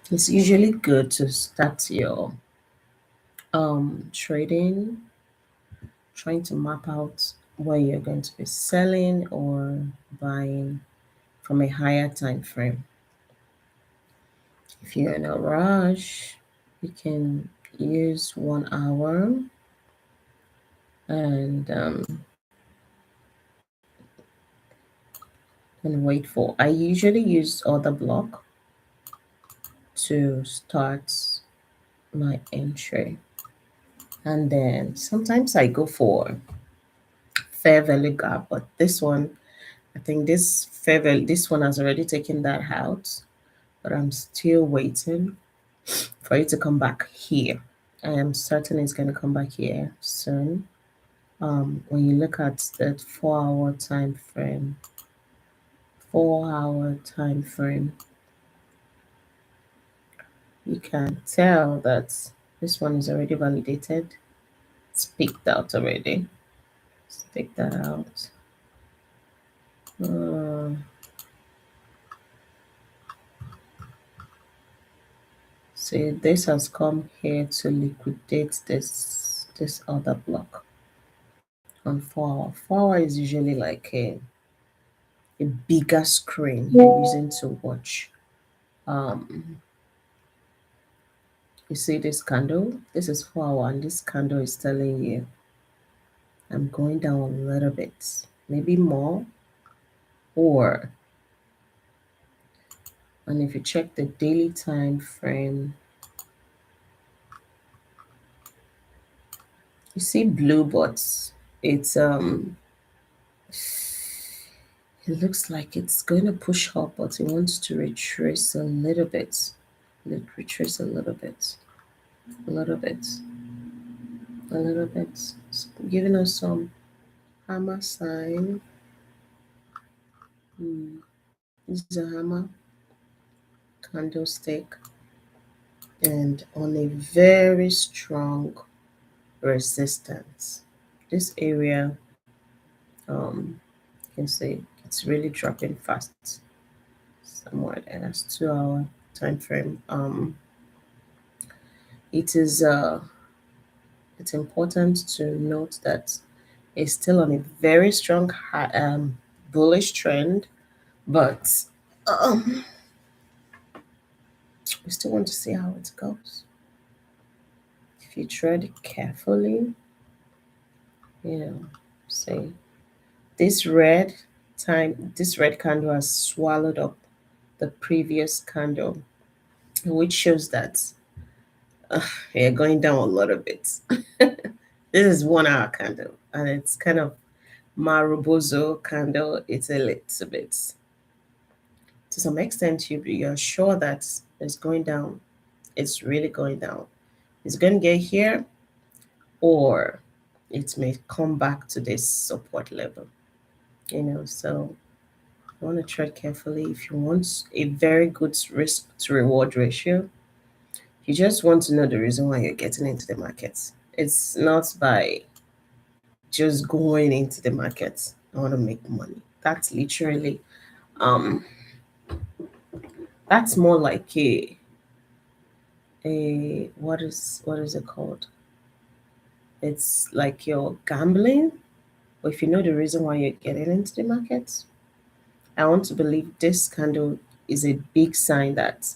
It's usually good to start your trading, trying to map out where you're going to be selling or buying from a higher time frame. If you're in a rush, you can use 1 hour and wait for. I usually use order block to start my entry, and then sometimes I go for fair value gap, but this one, I think this fair value, this one has already taken that out, but I'm still waiting for it to come back here. I am certain it's going to come back here soon. When you look at that 4 hour time frame, 4 hour time frame, you can tell that this one is already validated. It's picked out already. Let's take that out. Uh, See, this has come here to liquidate this other block on 4 hour. 4 hour is usually like a bigger screen you're using to watch. Um, you see this candle? This is 4 hour, and this candle is telling you I'm going down a little bit, maybe more, or and if you check the daily time frame, you see blue, but it's it looks like it's going to push up, but it wants to retrace a little bit. Retrace a little bit, a little bit, a little bit. It's giving us some hammer sign. This is a hammer candlestick, and on a very strong resistance. This area, you can see it's really dropping fast. Somewhere there, that's 2 hour time frame. It is it's important to note that it's still on a very strong bullish trend, but um, we still want to see how it goes. If you tread carefully, you know, say this red candle has swallowed up the previous candle, which shows that you're going down a little bit. This is 1 hour candle, and it's kind of Marubozo candle. It's a little bit, to some extent, you're sure that it's going down. It's really going down. It's going to get here, or it may come back to this support level. So you want to tread carefully. If you want a very good risk to reward ratio, you just want to know the reason why you're getting into the market. It's not by just going into the market. I want to make money. That's literally um that's more like a what is it called? It's like you're gambling. But if you know the reason why you're getting into the market, I want to believe this candle is a big sign that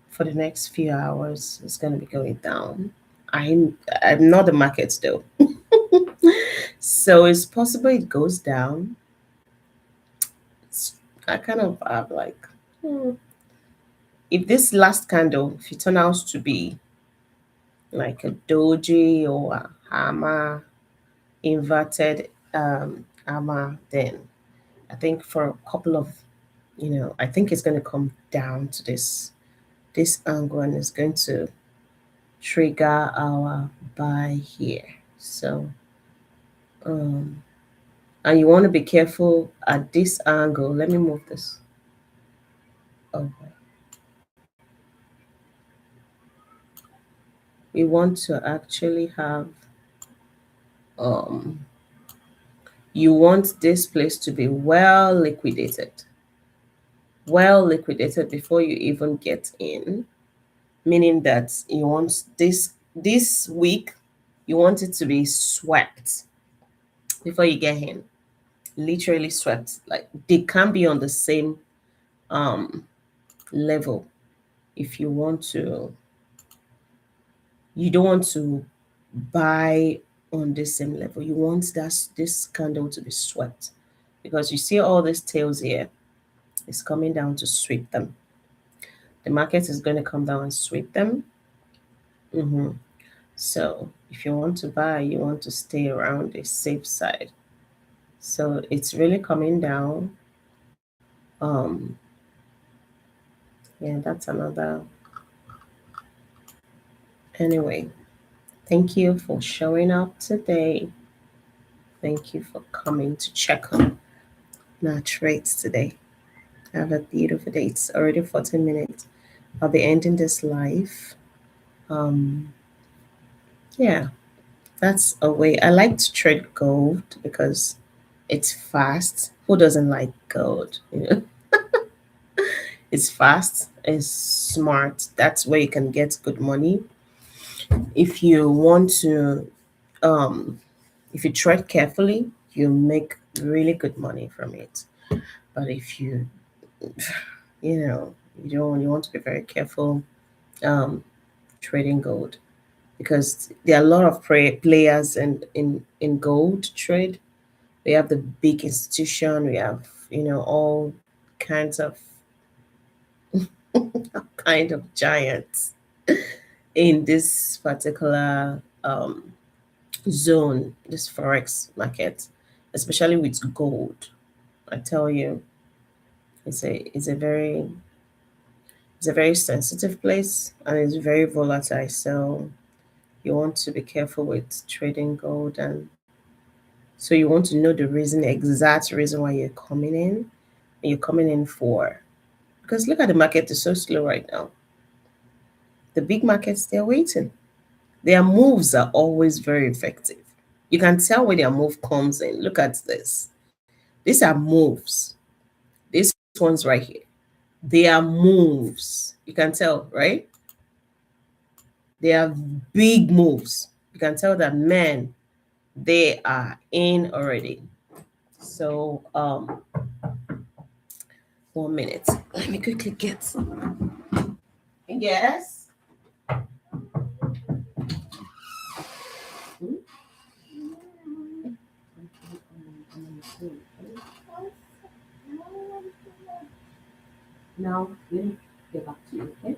for the next few hours it's going to be going down. I'm not the market though, so it's possible it goes down. I kind of have like, hmm, if this last candle, if it turns out to be like a doji or a hammer, inverted hammer, then I think for a couple of, I think it's going to come down to this angle, and it's going to trigger our buy here. So um and you want to be careful at this angle. Let me move this over. We want to actually have um you want this place to be well liquidated before you even get in, meaning that you want this week, you want it to be swept before you get in, literally swept. Like they can be on the same um level. If you want to, you don't want to buy on the same level. You want this candle to be swept, because you see all these tails here. It's coming down to sweep them. The market is going to come down and sweep them. hmm So if you want to buy, you want to stay around the safe side. So it's really coming down. Um, yeah, that's another. Anyway, thank you for showing up today. Thank you for coming to check on our trades today. Have a beautiful day. It's already 14 minutes. I'll be ending this live. Um, yeah, that's a way. I like to trade gold because it's fast. Who doesn't like gold? It's fast, it's smart. That's where you can get good money. If you want to, um, if you trade carefully, you make really good money from it. But if you, you know, you want to be very careful um, trading gold, because there are a lot of players in gold trade. We have the big institution. We have all kinds of giants in this particular zone, this forex market, especially with gold. I tell you, it's a very sensitive place, and it's very volatile. So you want to be careful with trading gold, and so you want to know the exact reason why you're coming in, and you're coming in for. Because look at the market; it's so slow right now. The big markets, they're waiting. Their moves are always very effective. You can tell where their move comes in. Look at this. These are moves. These ones right here. They are moves. You can tell, right? They are big moves. You can tell that, man, they are in already. So 1 minute. Let me quickly get some. Yes. Now let me get back to you, okay?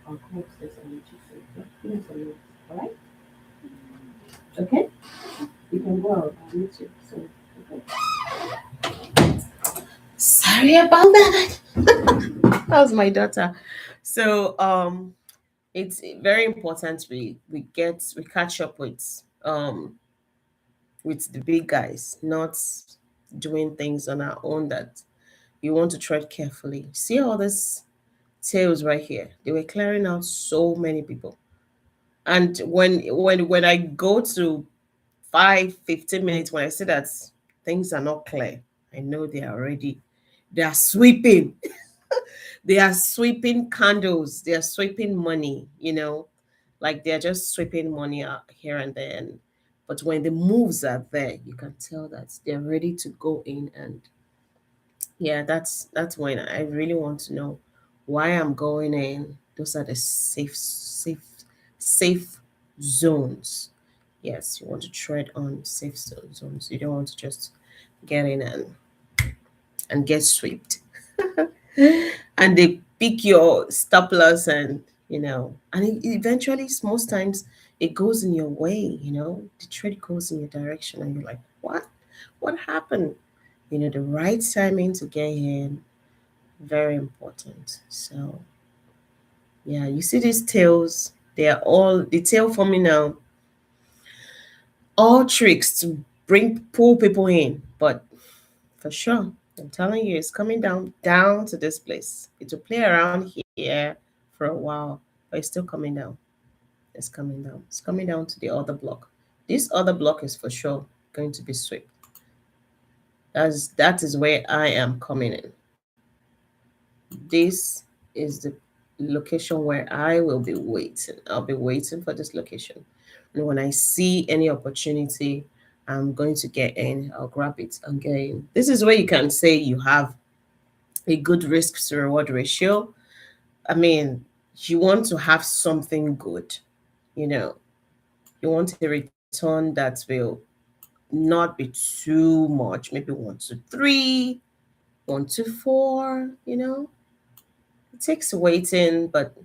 I'll come upstairs and meet you soon. Okay? Give me some minutes, all right? Okay? You can go out. I'll meet you soon. Okay. Sorry about that. That was my daughter. So it's very important we catch up with the big guys, not doing things on our own. That you want to tread carefully. See all this tails right here? They were clearing out so many people. And when I go to 5, 15 minutes, when I see that things are not clear, I know they are sweeping. They are sweeping candles, they are sweeping money, like they're just sweeping money out here and there. But when the moves are there, you can tell that they're ready to go in. And yeah, that's when I really want to know why I'm going in. Those are the safe zones. Yes, you want to tread on safe zones. You don't want to just get in and get swept. And they pick your stop loss, and eventually most times it goes in your way. The trade goes in your direction, and you're like, what happened? The right timing to get in, very important. So yeah, you see these tails, They are all the tail forming now, all tricks to pull people in. But for sure, I'm telling you, it's coming down to this place. It will play around here for a while, but it's still coming down. It's coming down. It's coming down to the other block. This other block is for sure going to be swept. That is where I am coming in. This is the location where I will be waiting. I'll be waiting for this location. And when I see any opportunity, I'm going to get in. I'll grab it and get in. This is where you can say you have a good risk to reward ratio. I mean, you want to have something good, you know, you want a return that will not be too much, maybe 1 to 3, 1 to 4, It takes waiting, but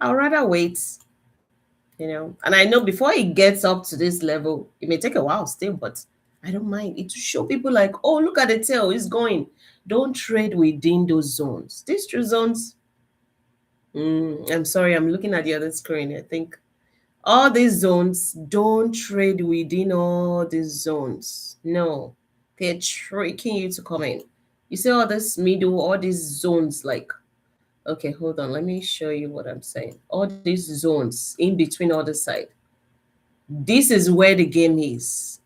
I'll rather wait. And I know before it gets up to this level, it may take a while still, but I don't mind. It to show people like, oh, look at the tail, it's going. Don't trade within those zones. These two zones, I'm sorry, I'm looking at the other screen. I think all these zones, don't trade within all these zones. No, they're tricking you to come in. You see all this middle, all these zones, like, okay, hold on, let me show you what I'm saying. All these zones in between all the side. This is where the game is.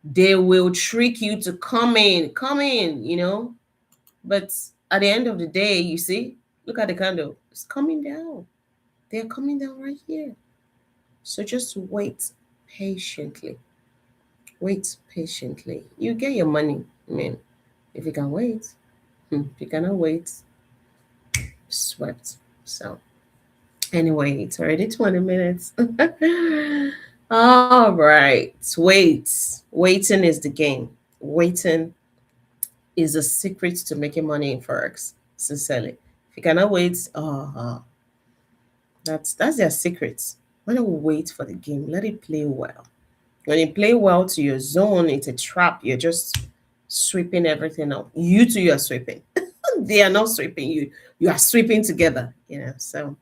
They will trick you to come in. But at the end of the day, you see, look at the candle. It's coming down. They're coming down right here. So just wait patiently. Wait patiently. You get your money. I mean, if you can wait. If you cannot wait, swept. So anyway, it's already 20 minutes. All right. Wait. Waiting is the game. Waiting is a secret to making money in Forex. Sincerely. If you cannot wait, that's their secret. Why don't we wait for the game? Let it play well. When you play well to your zone, it's a trap. You're just sweeping everything up. You two, you are sweeping. They are not sweeping you. You are sweeping together. So,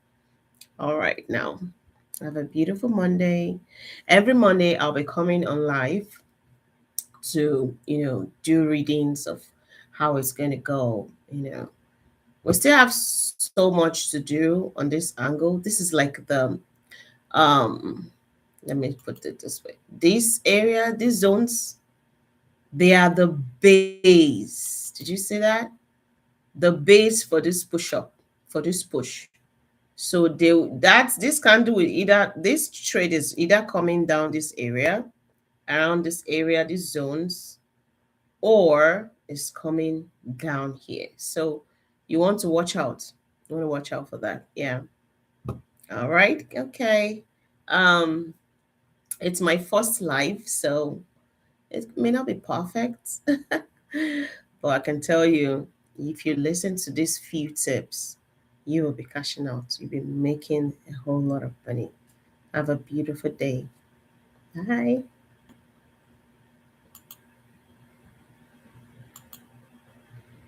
all right, now have a beautiful Monday. Every Monday, I'll be coming on live to, do readings of how it's going to go. We still have so much to do on this angle. This is like um, let me put it this way. This area, these zones, they are the base. Did you see that? The base for this push up, for this push. So this candle will either, this trade is either coming down this area, around this area, these zones, or is coming down here. So you want to watch out. You want to watch out for that. Yeah. All right. Okay. Um, it's my first live, so it may not be perfect, but I can tell you, if you listen to these few tips, you will be cashing out. You'll be making a whole lot of money. Have a beautiful day. Bye.